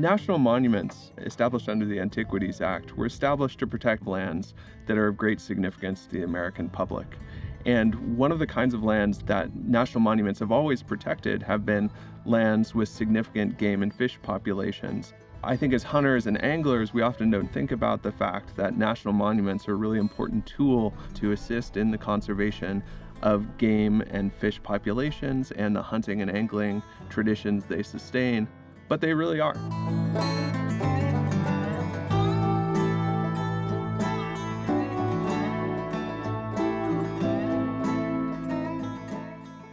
National monuments established under the Antiquities Act were established to protect lands that are of great significance to the American public. And one of the kinds of lands that national monuments have always protected have been lands with significant game and fish populations. I think as hunters and anglers, we often don't think about the fact that national monuments are a really important tool to assist in the conservation of game and fish populations and the hunting and angling traditions they sustain, but they really are.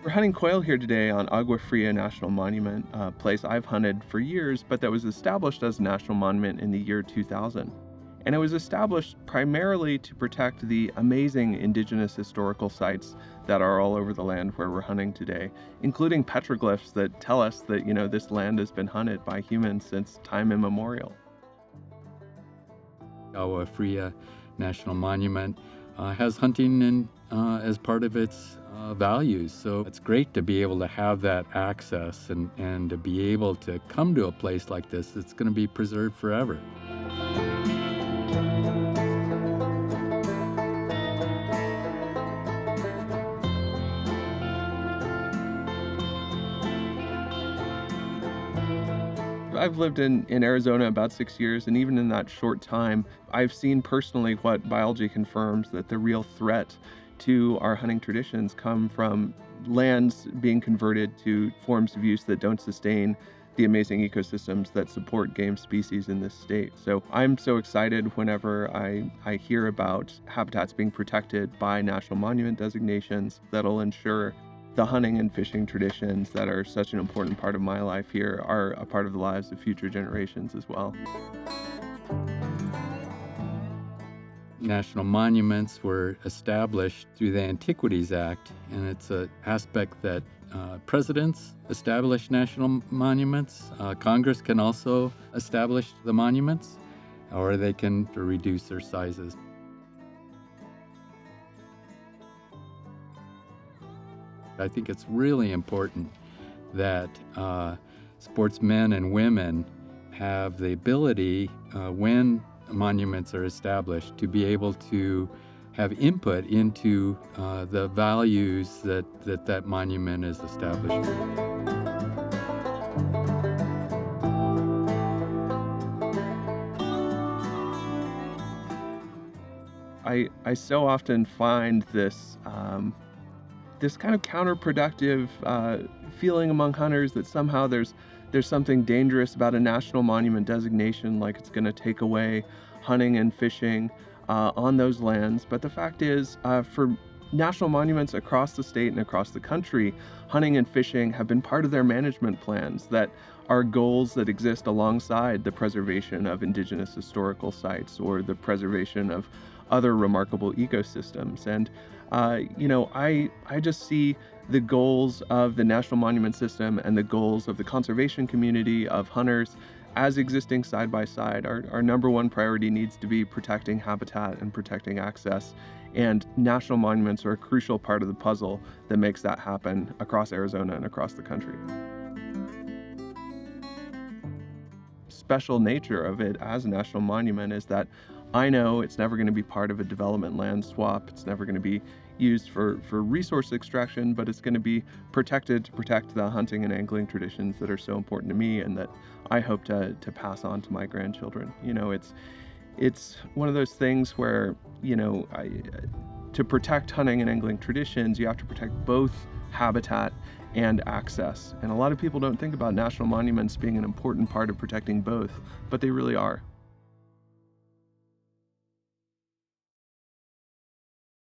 We're hunting quail here today on Agua Fria National Monument, a place I've hunted for years, but that was established as a national monument in the year 2000. And it was established primarily to protect the amazing indigenous historical sites that are all over the land where we're hunting today, including petroglyphs that tell us that, this land has been hunted by humans since time immemorial. Agua Fria National Monument has hunting as part of its values. So it's great to be able to have that access and to be able to come to a place like this that's going to be preserved forever. I've lived in Arizona about 6 years, and even in that short time, I've seen personally what biology confirms, that the real threat to our hunting traditions come from lands being converted to forms of use that don't sustain the amazing ecosystems that support game species in this state. So I'm so excited whenever I hear about habitats being protected by national monument designations that'll ensure the hunting and fishing traditions that are such an important part of my life here are a part of the lives of future generations as well. National monuments were established through the Antiquities Act, and it's an aspect that presidents establish national monuments. Congress can also establish the monuments, or they can reduce their sizes. I think it's really important that sportsmen and women have the ability, when monuments are established, to be able to have input into the values that monument is established. I so often find this this kind of counterproductive feeling among hunters that somehow there's something dangerous about a national monument designation, like it's going to take away hunting and fishing on those lands. But the fact is, for national monuments across the state and across the country, hunting and fishing have been part of their management plans that are goals that exist alongside the preservation of indigenous historical sites or the preservation of other remarkable ecosystems. And I just see the goals of the National Monument System and the goals of the conservation community of hunters as existing side by side. Our number one priority needs to be protecting habitat and protecting access. And national monuments are a crucial part of the puzzle that makes that happen across Arizona and across the country. Special nature of it as a national monument is that I know it's never going to be part of a development land swap. It's never going to be used for resource extraction, but it's going to be protected to protect the hunting and angling traditions that are so important to me and that I hope to pass on to my grandchildren. It's one of those things where, to protect hunting and angling traditions, you have to protect both habitat and access. And a lot of people don't think about national monuments being an important part of protecting both, but they really are.